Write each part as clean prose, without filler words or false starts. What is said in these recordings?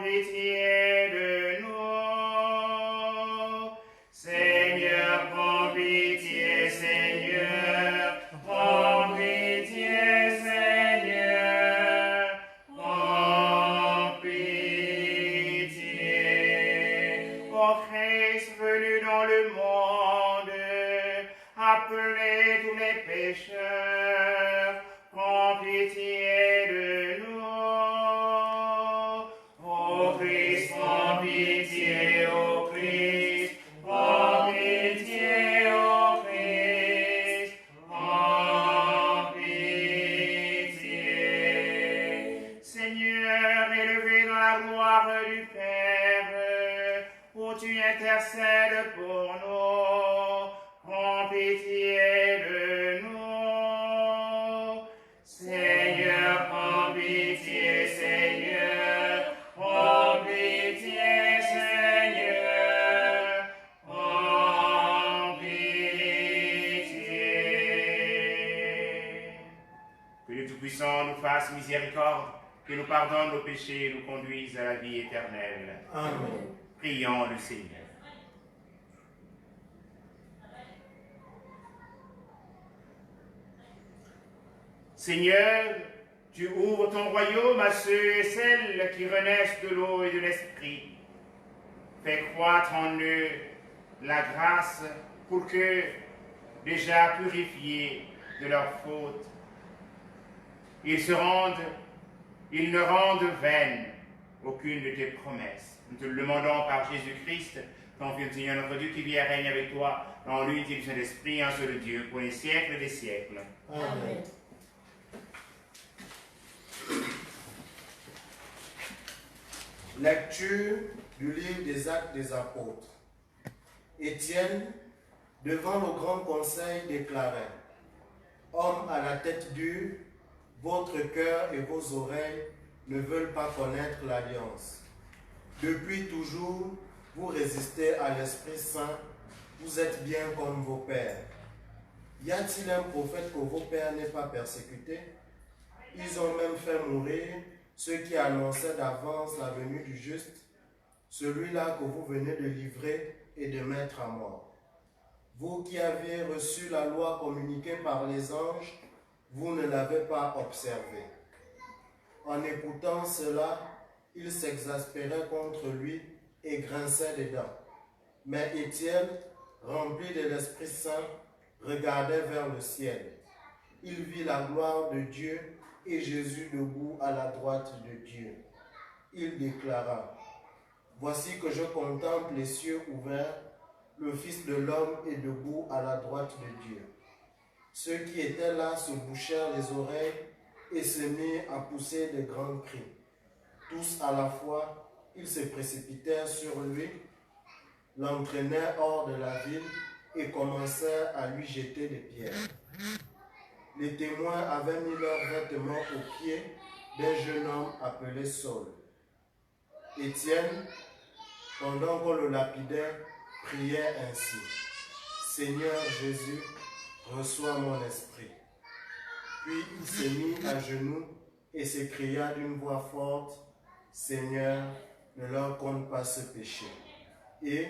pitié de nous. Seigneur, prends pitié, Seigneur, prends pitié, Seigneur, prends pitié. Ô Christ venu dans le monde, appelez tous les pécheurs, prends pitié de nous. Ô Christ, prends pitié, ô Christ, prends pitié, ô Christ, prends pitié. Seigneur, élevé dans la gloire du Père, où tu intercèdes pour nous, prends pitié de nous. Seigneur, prends pitié, Seigneur, prends pitié, Seigneur, prends pitié. Que le Tout-Puissant nous fasse miséricorde, que nous pardonne nos péchés et nous conduise à la vie éternelle. Amen. Prions le Seigneur. Seigneur, tu ouvres ton royaume à ceux et celles qui renaissent de l'eau et de l'esprit. Fais croître en eux la grâce pour que, déjà purifiés de leurs fautes, ils ne rendent vaine aucune de tes promesses. Nous te le demandons par Jésus-Christ, ton Fils, Seigneur notre Dieu, qui vit et règne avec toi dans l'unité du Saint-Esprit, un seul Dieu, pour les siècles des siècles. Amen. Lecture du livre des Actes des Apôtres. Étienne, devant le grand conseil, déclarait: Hommes à la tête dure, votre cœur et vos oreilles ne veulent pas connaître l'alliance. Depuis toujours, vous résistez à l'Esprit Saint, vous êtes bien comme vos pères. Y a-t-il un prophète que vos pères n'aient pas persécuté? Ils ont même fait mourir ceux qui annonçaient d'avance la venue du juste, celui-là que vous venez de livrer et de mettre à mort. Vous qui aviez reçu la loi communiquée par les anges, vous ne l'avez pas observée. En écoutant cela, ils s'exaspéraient contre lui et grinçaient des dents. Mais Étienne, rempli de l'Esprit Saint, regardait vers le ciel. Il vit la gloire de Dieu et Jésus debout à la droite de Dieu. Il déclara: Voici que je contemple les cieux ouverts, le Fils de l'homme est debout à la droite de Dieu. Ceux qui étaient là se bouchèrent les oreilles et se mirent à pousser de grands cris. Tous à la fois, ils se précipitèrent sur lui, l'entraînèrent hors de la ville et commencèrent à lui jeter des pierres. Les témoins avaient mis leurs vêtements aux pieds d'un jeune homme appelé Saul. Étienne, pendant qu'on le lapidait, priait ainsi: Seigneur Jésus, reçois mon esprit. Puis il s'est mis à genoux et s'écria d'une voix forte: Seigneur, ne leur compte pas ce péché. Et,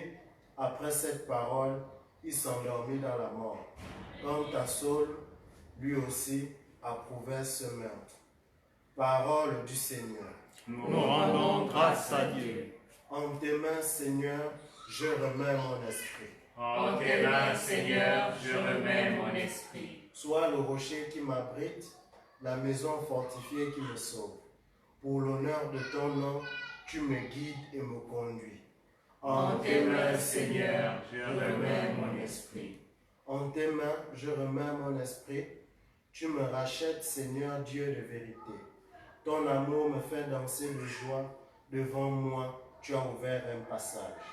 après cette parole, il s'endormit dans la mort. Quant à Saul, lui aussi approuvait ce meurtre. Parole du Seigneur. Nous rendons grâce à Dieu. En tes mains, Seigneur, je remets mon esprit. En tes mains, Seigneur, je remets mon esprit. Sois le rocher qui m'abrite, la maison fortifiée qui me sauve. Pour l'honneur de ton nom, tu me guides et me conduis. En tes mains, Seigneur, je remets mon esprit. En tes mains, je remets mon esprit. Tu me rachètes, Seigneur Dieu de vérité. Ton amour me fait danser de joie. Devant moi, tu as ouvert un passage.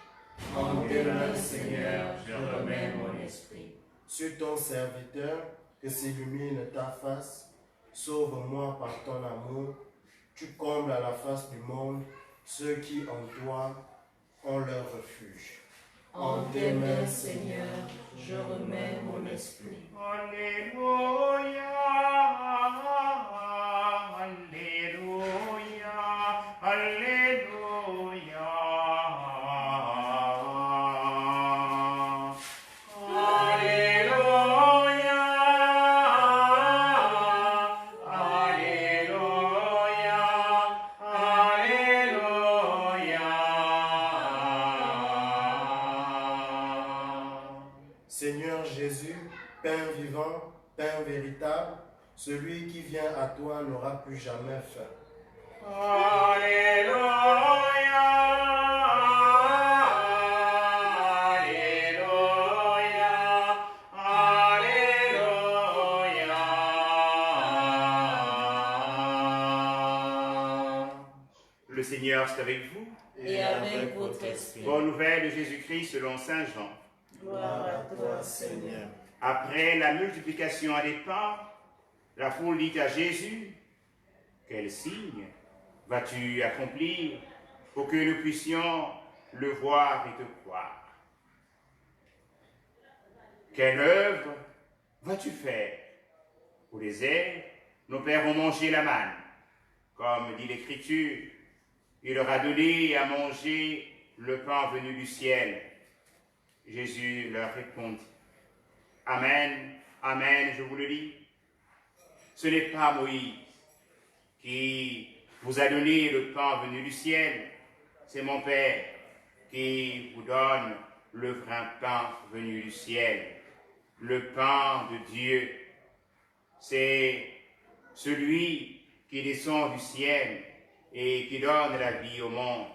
En tes mains, Seigneur, je remets mon esprit. Sur ton serviteur, que s'illumine ta face. Sauve-moi par ton amour. Tu combles à la face du monde ceux qui en toi ont leur refuge. En tes mains, Seigneur, je remets mon esprit. Alléluia, Alléluia, Alléluia. pain véritable, celui qui vient à toi n'aura plus jamais faim. Alléluia, Alléluia, Alléluia. Le Seigneur est avec vous. Et avec votre esprit. Bonne nouvelle de Jésus-Christ selon Saint Jean. Gloire à toi, Seigneur. Après la multiplication des pains, la foule dit à Jésus, « Quel signe vas-tu accomplir pour que nous puissions le voir et te croire? Quelle œuvre vas-tu faire? Au désert, nos pères ont mangé la manne. Comme dit l'Écriture, il leur a donné à manger le pain venu du ciel. » Jésus leur répondit, « Amen, amen, je vous le dis. Ce n'est pas Moïse qui vous a donné le pain venu du ciel, c'est mon Père qui vous donne le vrai pain venu du ciel. Le pain de Dieu, c'est celui qui descend du ciel et qui donne la vie au monde. »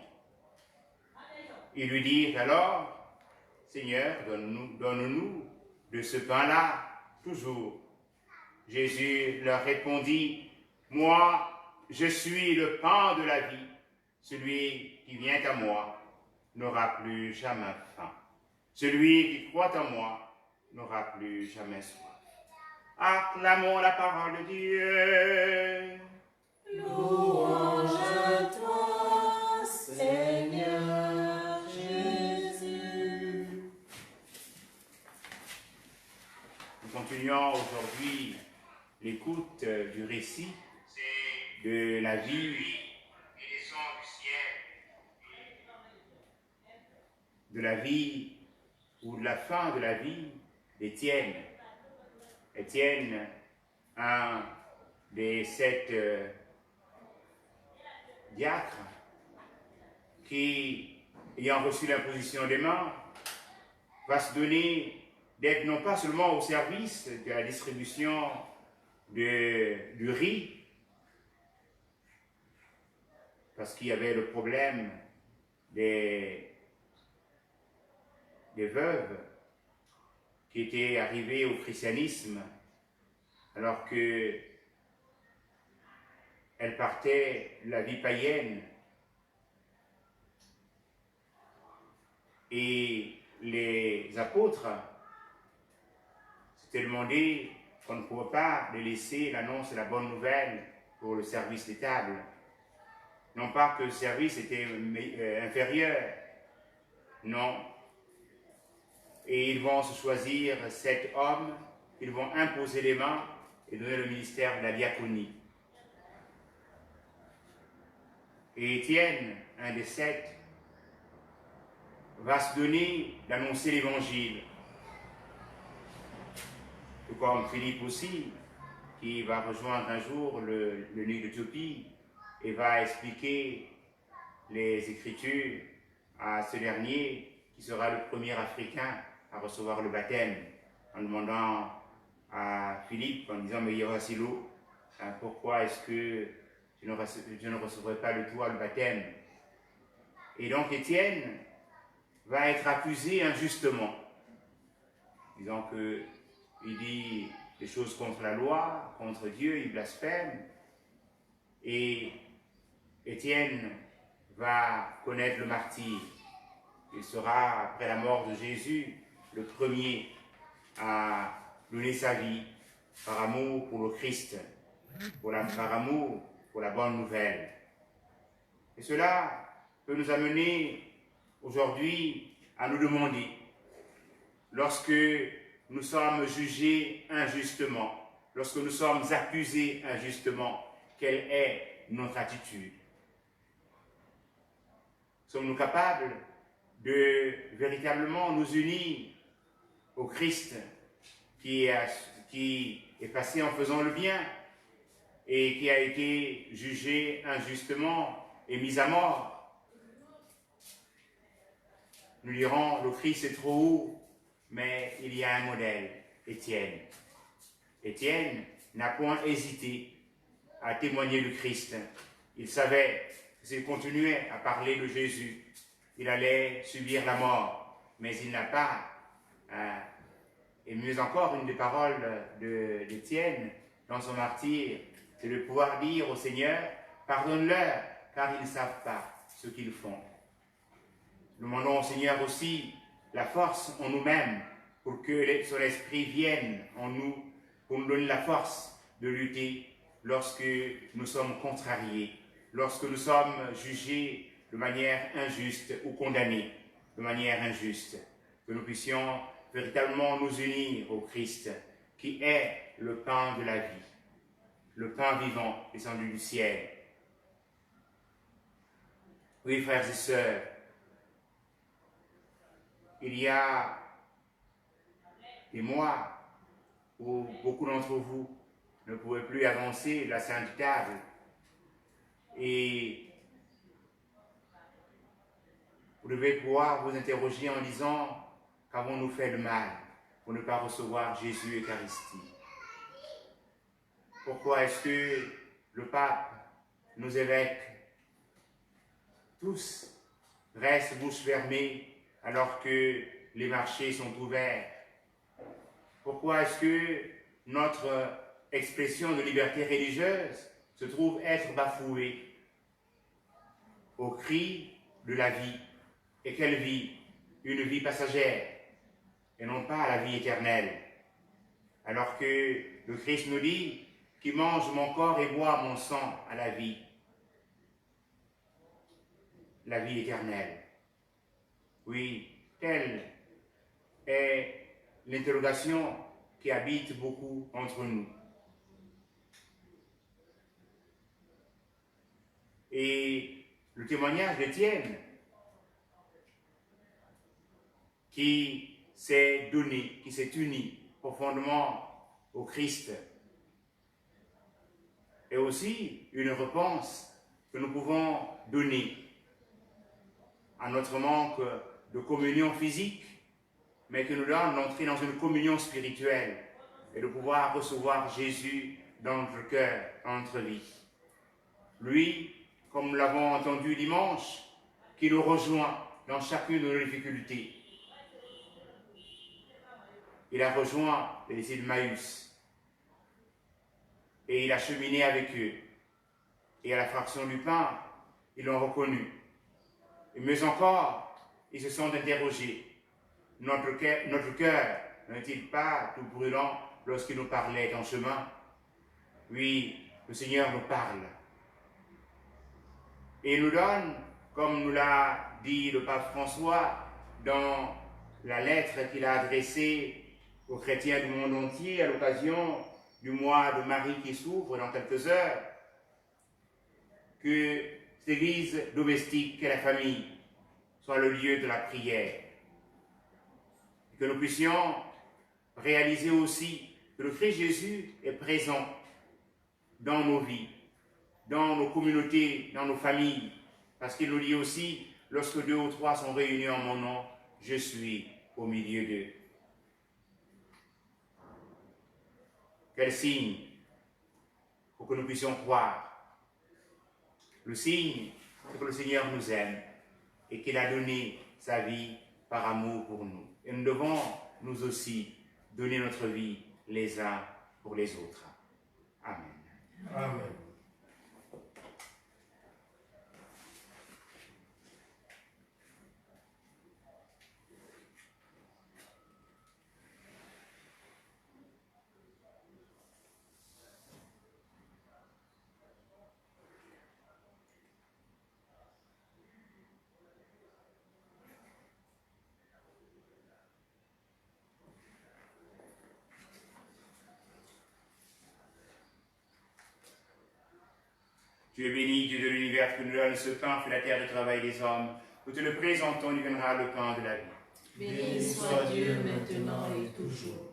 Ils lui dirent alors, « Seigneur, donne-nous de ce pain-là, toujours. » Jésus leur répondit, « Moi, je suis le pain de la vie. Celui qui vient à moi n'aura plus jamais faim. Celui qui croit en moi n'aura plus jamais soif. » Acclamons la parole de Dieu. Louange à toi, Seigneur Jésus. Nous continuons aujourd'hui l'écoute du récit de la vie qui descend du ciel, de la vie ou de la fin de la vie d'Étienne. Étienne, un des 7 diacres qui, ayant reçu l'imposition des mains, va se donner d'être non pas seulement au service de la distribution du riz, parce qu'il y avait le problème des veuves qui étaient arrivées au christianisme alors qu'elles partaient de la vie païenne. Et les apôtres s'étaient demandé qu'on ne pouvait pas les laisser l'annonce de la bonne nouvelle pour le service des tables. Non pas que le service était inférieur, non. Et ils vont se choisir 7 hommes, ils vont imposer les mains et donner le ministère de la diaconie. Et Étienne, un des 7, va se donner d'annoncer l'évangile. Tout comme Philippe aussi, qui va rejoindre un jour l'eunuque d'Éthiopie et va expliquer les Écritures à ce dernier, qui sera le premier Africain à recevoir le baptême, en demandant à Philippe, en disant « Mais il y aura si l'eau, pourquoi est-ce que je ne recevrai pas de toi le baptême ?» Et donc Étienne va être accusé injustement, disant qu'il dit des choses contre la loi, contre Dieu, il blasphème. Et Étienne va connaître le martyre. Il sera, après la mort de Jésus, le premier à donner sa vie par amour pour le Christ, par amour pour la bonne nouvelle. Et cela peut nous amener aujourd'hui à nous demander, lorsque nous sommes jugés injustement, lorsque nous sommes accusés injustement, quelle est notre attitude? Sommes-nous capables de véritablement nous unir au Christ qui est passé en faisant le bien et qui a été jugé injustement et mis à mort? Nous dirons, le Christ est trop haut, mais il y a un modèle, Étienne. Étienne n'a point hésité à témoigner du Christ. Il savait que s'il continuait à parler de Jésus, il allait subir la mort. Mais il n'a pas, et mieux encore, une des paroles d'Étienne dans son martyre, c'est de pouvoir dire au Seigneur, pardonne-leur, car ils ne savent pas ce qu'ils font. Nous demandons au Seigneur aussi la force en nous-mêmes pour que son esprit vienne en nous, pour nous donner la force de lutter lorsque nous sommes contrariés, lorsque nous sommes jugés de manière injuste ou condamnés de manière injuste, que nous puissions véritablement nous unir au Christ, qui est le pain de la vie, le pain vivant descendu du ciel. Oui, frères et sœurs, il y a des mois où beaucoup d'entre vous ne pouvaient plus avancer de la Sainte Table. Et vous devez pouvoir vous interroger en disant qu'avons-nous fait de mal pour ne pas recevoir Jésus Eucharistie? Pourquoi est-ce que le pape, nos évêques, tous restent bouche fermée alors que les marchés sont ouverts? Pourquoi est-ce que notre expression de liberté religieuse se trouve être bafouée au cri de la vie? Et quelle vie? Une vie passagère et non pas la vie éternelle. Alors que le Christ nous dit qu'il mange mon corps et boit mon sang à la vie éternelle. Oui, telle est l'interrogation qui habite beaucoup entre nous. Et le témoignage d'Étienne, qui s'est donné, qui s'est uni profondément au Christ, est aussi une réponse que nous pouvons donner à notre manque de communion physique, mais qui nous donne d'entrer dans une communion spirituelle et de pouvoir recevoir Jésus dans notre cœur, dans notre vie. Lui, comme nous l'avons entendu dimanche, qui nous rejoint dans chacune de nos difficultés. Il a rejoint les disciples d'Emmaüs et il a cheminé avec eux. Et à la fraction du pain, ils l'ont reconnu. Et mieux encore, ils se sont interrogés. Notre cœur n'est-il pas tout brûlant lorsqu'il nous parlait en chemin? Oui, le Seigneur nous parle. Et il nous donne, comme nous l'a dit le pape François dans la lettre qu'il a adressée aux chrétiens du monde entier à l'occasion du mois de Marie qui s'ouvre dans quelques heures, que cette église domestique qu'est la famille soit le lieu de la prière. Et que nous puissions réaliser aussi que le Christ Jésus est présent dans nos vies, dans nos communautés, dans nos familles, parce qu'il nous dit aussi, lorsque 2 ou 3 sont réunis en mon nom, je suis au milieu d'eux. Quel signe pour que nous puissions croire? Le signe, c'est que le Seigneur nous aime et qu'il a donné sa vie par amour pour nous. Et nous devons, nous aussi, donner notre vie les uns pour les autres. Amen. Amen. Tu es béni, Dieu de l'univers, que nous donne ce pain, fait la terre du travail des hommes. Nous te le présentons, il viendra le pain de la vie. Béni soit Dieu maintenant et toujours.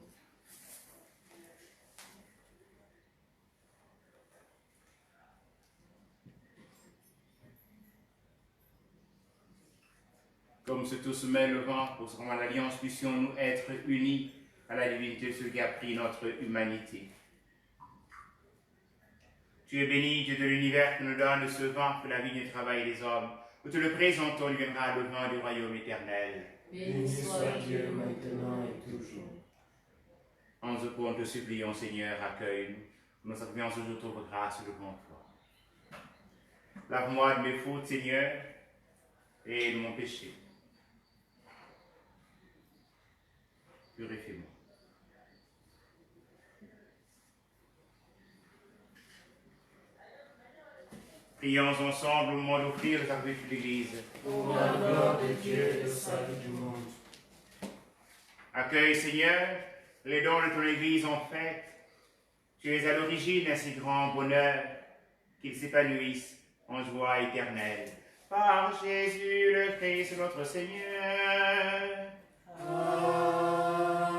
Comme ce tout se met le vent pour se rendre à l'alliance, puissions-nous être unis à la divinité de celui qui a pris notre humanité. Tu es béni, Dieu de l'univers, qui nous donne ce vin pour la vie du travail des hommes. Nous te le présentons, il viendra le vin du royaume éternel. Béni soit Dieu maintenant et toujours. En nous pour nous te supplions, Seigneur, accueille-nous. Nous supplions ce jour, trouve grâce devant toi. Lave-moi de mes fautes, Seigneur, et de mon péché. Purifie-moi. Prions ensemble au moment d'offrir le sacrifice de l'Église. Pour la gloire de Dieu et le salut du monde. Accueille, Seigneur, les dons de ton Église en fête. Tu es à l'origine d'un si grand bonheur qu'ils s'épanouissent en joie éternelle. Par Jésus le Christ, notre Seigneur. Amen.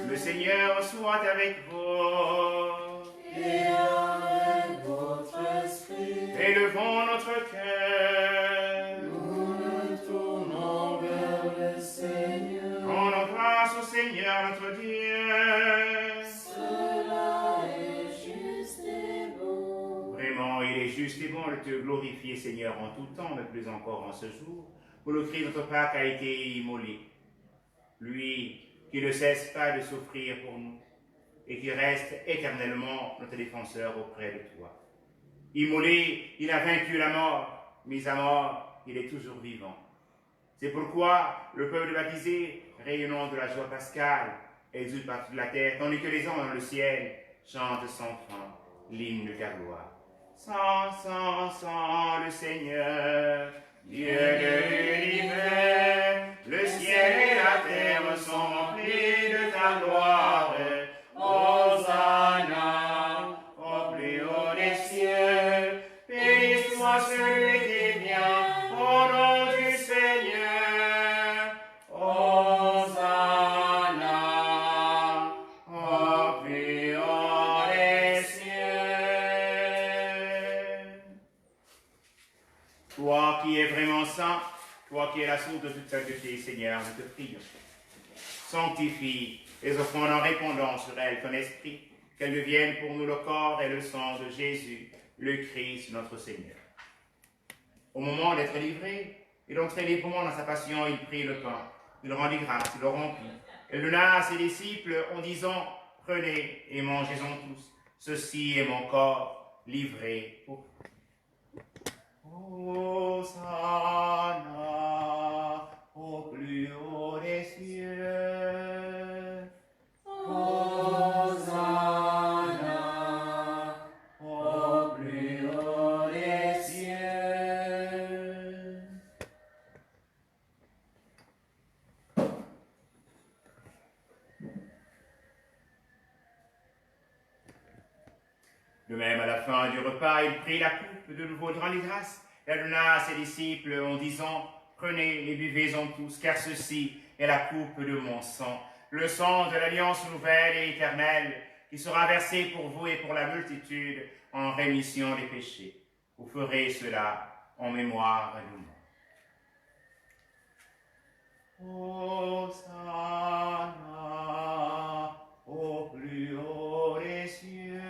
Le Seigneur soit avec vous. Et avec votre esprit. Élevons notre cœur. Nous nous tournons vers le Seigneur. Rendons grâce au Seigneur notre Dieu. Cela est juste et bon. Vraiment, il est juste et bon de te glorifier, Seigneur, en tout temps, mais plus encore en ce jour, où le Christ, notre Pâque, a été immolé. Lui qui ne cesse pas de souffrir pour nous et qui reste éternellement notre défenseur auprès de toi. Immolé, il a vaincu la mort, mis à mort, il est toujours vivant. C'est pourquoi le peuple baptisé, rayonnant de la joie pascale, exulte par toute la terre, tandis que les anges dans le ciel chantent sans fin l'hymne de ta gloire. Sans le Seigneur, Dieu de l'univers, le ciel et la terre sont remplis de ta gloire. Hosanna, au plus haut des cieux, béni soit celui qui vient au nom du Seigneur. Hosanna, au plus haut des cieux. Toi qui es vraiment saint, toi qui es la source de toute sainteté, Seigneur, nous te prions. Sanctifie les offrandes en répandant sur elles ton esprit, qu'elles deviennent pour nous le corps et le sang de Jésus, le Christ, notre Seigneur. Au moment d'être livré, et d'entrer librement dans sa passion, il prit le pain, il rendit grâce, il le rompit, et le donna à ses disciples en disant, prenez et mangez-en tous, ceci est mon corps livré pour vous. Hosanna au plus haut des cieux. Hosanna au plus haut des cieux. De même, à la fin du repas, il prit la coupe de nouveau, il rendit grâce, et la donna à ses disciples en disant, prenez et buvez-en tous, car ceci est la coupe de mon sang, le sang de l'alliance nouvelle et éternelle, qui sera versé pour vous et pour la multitude en rémission des péchés. Vous ferez cela en mémoire de moi. Hosanna au plus haut des cieux.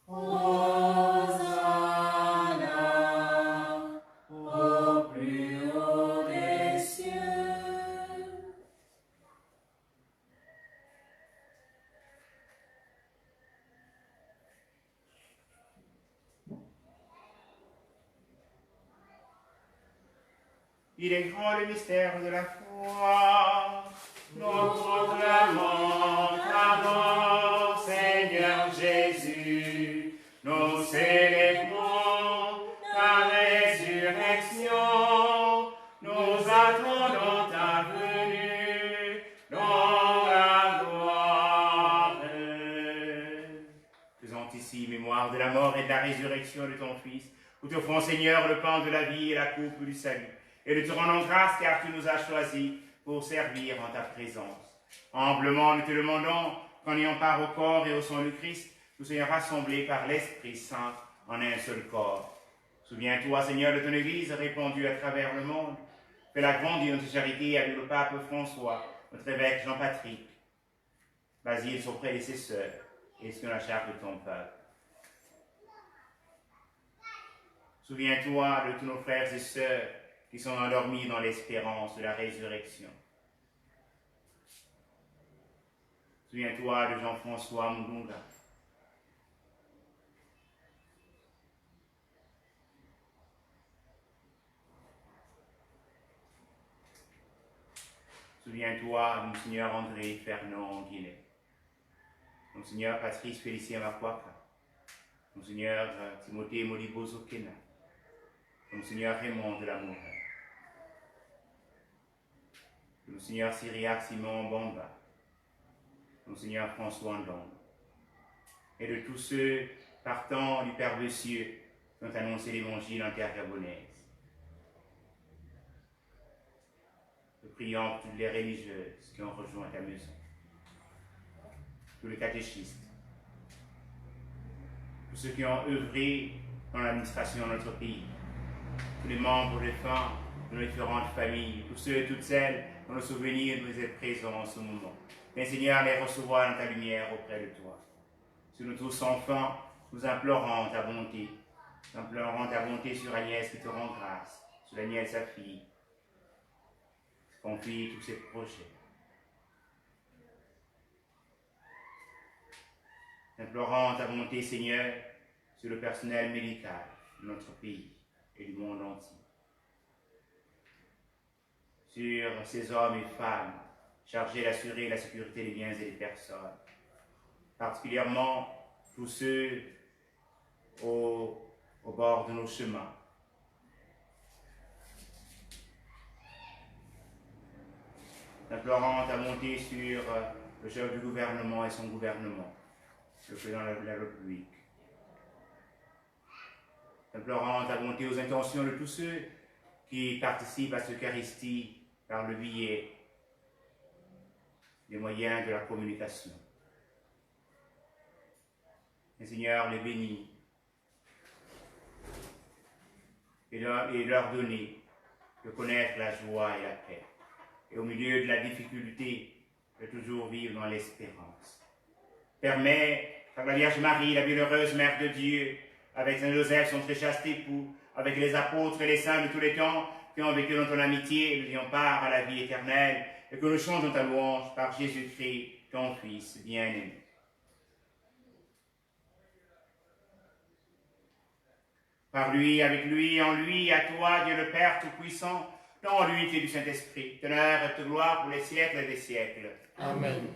Hosanna au plus haut des cieux. Il est grand le mystère de la foi. Nous proclamons ta mort, Seigneur Jésus. Nous célébrons ta résurrection. Nous attendons ta venue dans la gloire. Faisons ici mémoire de la mort et de la résurrection de ton Fils. Nous t'offrons, Seigneur, le pain de la vie et la coupe du salut. Et nous te rendons grâce car tu nous as choisis pour servir en ta présence. Humblement, nous te demandons qu'en ayant part au corps et au sang du Christ, nous soyons rassemblés par l'Esprit Saint en un seul corps. Souviens-toi, Seigneur, de ton Église répandue à travers le monde. Fais-la grandir notre charité avec le pape François, notre évêque Jean-Patrick, Basile, son prédécesseur, et sur la chair de ton peuple. Souviens-toi de tous nos frères et sœurs qui sont endormis dans l'espérance de la résurrection. Souviens-toi de Jean-François Moulounga. Souviens-toi de Monseigneur André Fernand Guinet, Monseigneur Patrice Félicien Makwaka, Monseigneur Timothée Modibo Zokena, Monseigneur Raymond de la Mourette, Monseigneur Cyriac Simon Bamba, Monseigneur François Ndong, et de tous ceux partant du Père des cieux qui ont annoncé l'Évangile en terre gabonaise. Nous prions pour toutes les religieuses qui ont rejoint ta maison, tous les catéchistes, tous ceux qui ont œuvré dans l'administration de notre pays, tous les membres des femmes de nos différentes familles, tous ceux et toutes celles dont le souvenir nous est présent en ce moment. Mais Seigneur, les recevoir dans ta lumière auprès de toi. Sur nous tous enfants, nous implorons ta bonté. Nous implorons ta bonté sur Agnès qui te rend grâce, sur Agnès sa fille. Confie tous ses projets. Implorons ta bonté, Seigneur, sur le personnel médical de notre pays et du monde entier. Sur ces hommes et femmes chargés d'assurer la sécurité des biens et des personnes, particulièrement tous ceux au bord de nos chemins. Implorant ta bonté sur le chef du gouvernement et son gouvernement, le président de la République. Implorant ta bonté aux intentions de tous ceux qui participent à cette Eucharistie par le biais des moyens de la communication. Et Seigneur, les bénis et leur donner de connaître la joie et la paix. Et au milieu de la difficulté, de toujours vivre dans l'espérance. Permets, par la Vierge Marie, la bienheureuse Mère de Dieu, avec Saint Joseph, son très chaste époux, avec les apôtres et les saints de tous les temps, qui ont vécu dans ton amitié, nous ayons part à la vie éternelle, et que nous changeons ta louange par Jésus-Christ, ton Fils bien-aimé. Par lui, avec lui, en lui, à toi, Dieu le Père Tout-Puissant, dans l'unité du Saint-Esprit, honneur et gloire pour les siècles des siècles. Amen.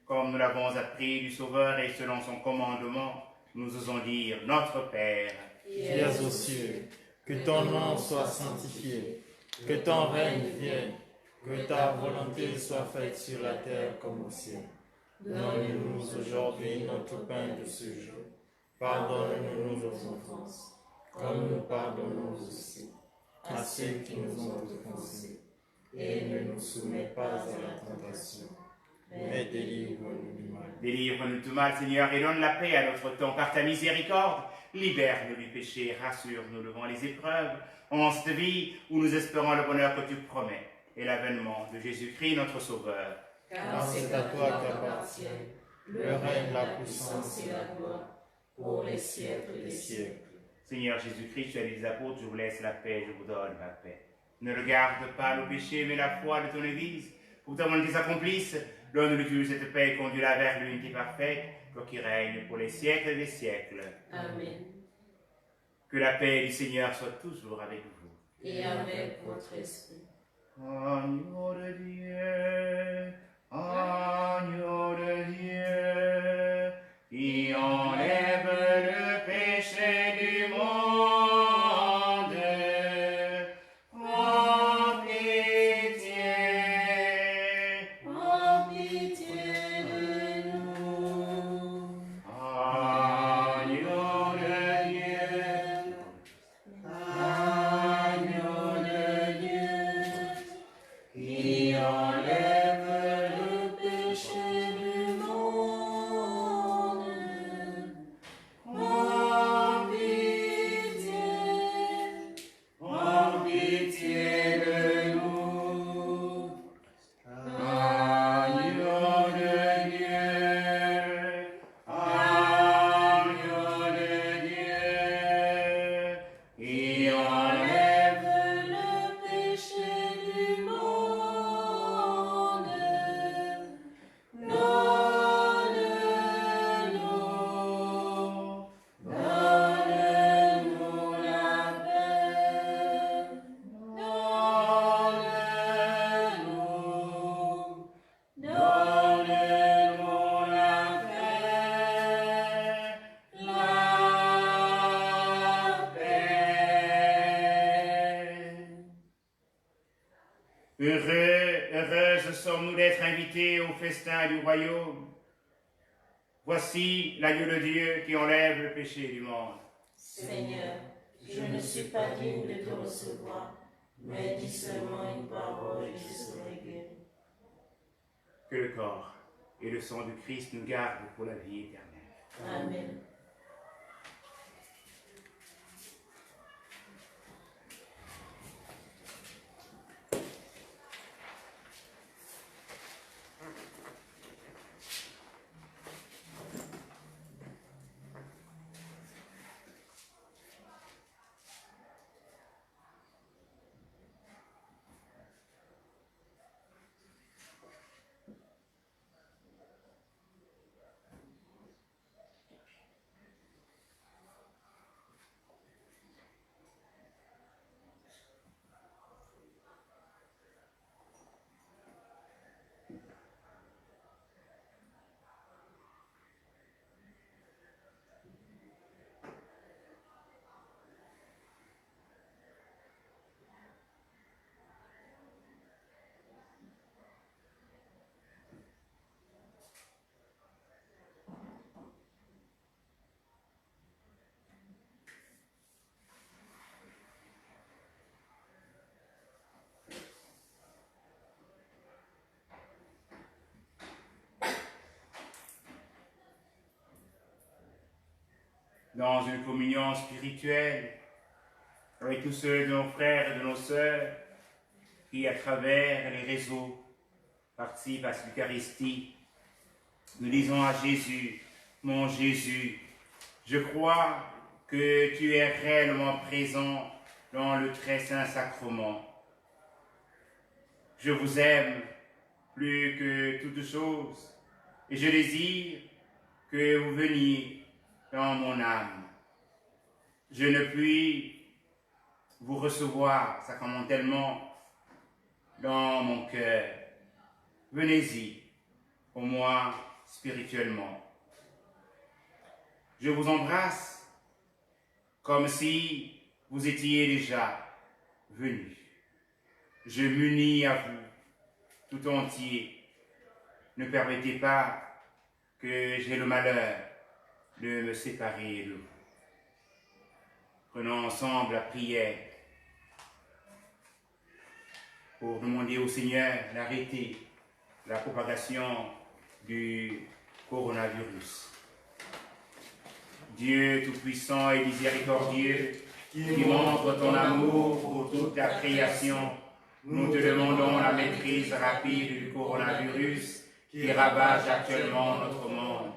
Comme nous l'avons appris du Sauveur et selon son commandement, nous osons dire notre Père, qui es aux cieux, que ton nom soit sanctifié, que ton règne vienne, que ta volonté soit faite sur la terre comme au ciel. Donne-nous aujourd'hui notre pain de ce jour. Pardonne-nous nos offenses, comme nous pardonnons aussi à ceux qui nous ont offensés. Et ne nous soumets pas à la tentation, mais délivre-nous du mal. Délivre-nous du mal, Seigneur, et donne la paix à notre temps. Par ta miséricorde, libère-nous du péché, rassure-nous devant les épreuves, en cette vie où nous espérons le bonheur que tu promets et l'avènement de Jésus-Christ, notre Sauveur. Car c'est à toi qu'appartient le règne, la puissance et la gloire, pour les siècles des siècles. Seigneur Jésus-Christ, tu as dit aux apôtres, je vous laisse la paix, je vous donne ma paix. Ne regarde pas nos péchés, mais la foi de ton Église. Pour que ta volonté s'accomplisse, donne-lui toujours cette paix et conduis-la vers l'unité parfaite, toi qui règne pour les siècles des siècles. Amen. Que la paix du Seigneur soit toujours avec vous. Et avec votre esprit. Agneau de Dieu, agneau de Dieu, qui enlève le péché du monde, prends pitié. Prends pitié de nous. Agneau de Dieu, Agneau de Dieu, qui enlève le péché du monde. Prends pitié Heureuses sommes-nous d'être invités au festin du royaume. Voici l'agneau de Dieu qui enlève le péché du monde. Seigneur, je ne suis pas digne de te recevoir, mais dis seulement une parole et je serai guéri. Que le corps et le sang du Christ nous gardent pour la vie éternelle. Amen. Dans une communion spirituelle avec tous ceux de nos frères et de nos sœurs qui, à travers les réseaux, participent à l'Eucharistie, nous disons à Jésus, mon Jésus, je crois que tu es réellement présent dans le très saint sacrement. Je vous aime plus que toute chose et je désire que vous veniez dans mon âme. Je ne puis vous recevoir sacramentellement dans mon cœur. Venez-y, au moins spirituellement. Je vous embrasse comme si vous étiez déjà venu. Je m'unis à vous tout entier. Ne permettez pas que j'ai le malheur de me séparer de vous. Prenons ensemble la prière pour demander au Seigneur d'arrêter la propagation du coronavirus. Dieu Tout-Puissant et Miséricordieux, qui montre ton amour pour toute la création, nous te demandons la maîtrise rapide du coronavirus qui ravage actuellement notre monde.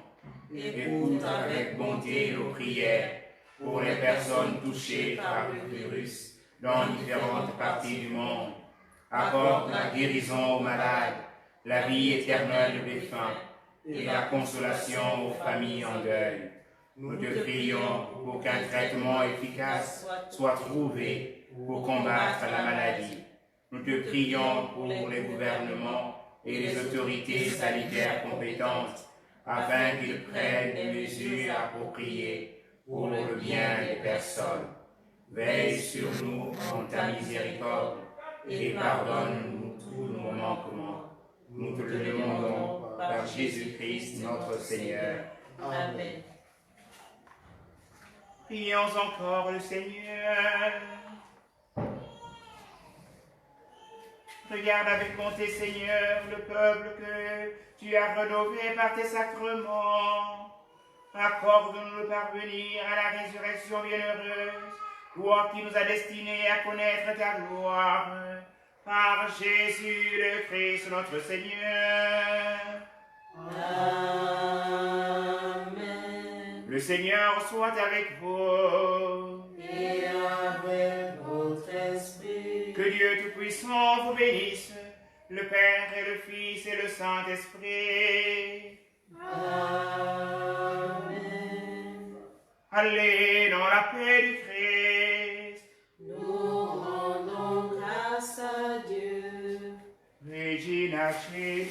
Écoute avec bonté nos prières pour les personnes touchées par le virus dans différentes parties du monde. Accorde la guérison aux malades, la vie éternelle aux défunts et la consolation aux familles en deuil. Nous te prions pour qu'un traitement efficace soit trouvé pour combattre la maladie. Nous te prions pour les gouvernements et les autorités sanitaires compétentes afin qu'ils prennent des mesures appropriées pour le bien des personnes. Veille sur nous en ta miséricorde et pardonne-nous tous nos manquements. Nous te le demandons par Jésus-Christ notre Seigneur. Amen. Prions encore le Seigneur. Regarde avec bonté, Seigneur, le peuple que tu as rénové par tes sacrements. Accorde-nous le parvenir à la résurrection bienheureuse, toi qui nous as destinés à connaître ta gloire, par Jésus le Christ notre Seigneur. Amen. Le Seigneur soit avec vous. Et avec votre esprit. Que Dieu Tout-Puissant vous bénisse, le Père et le Fils et le Saint-Esprit. Amen. Allez dans la paix du Christ. Nous rendons grâce à Dieu. Regina Celi,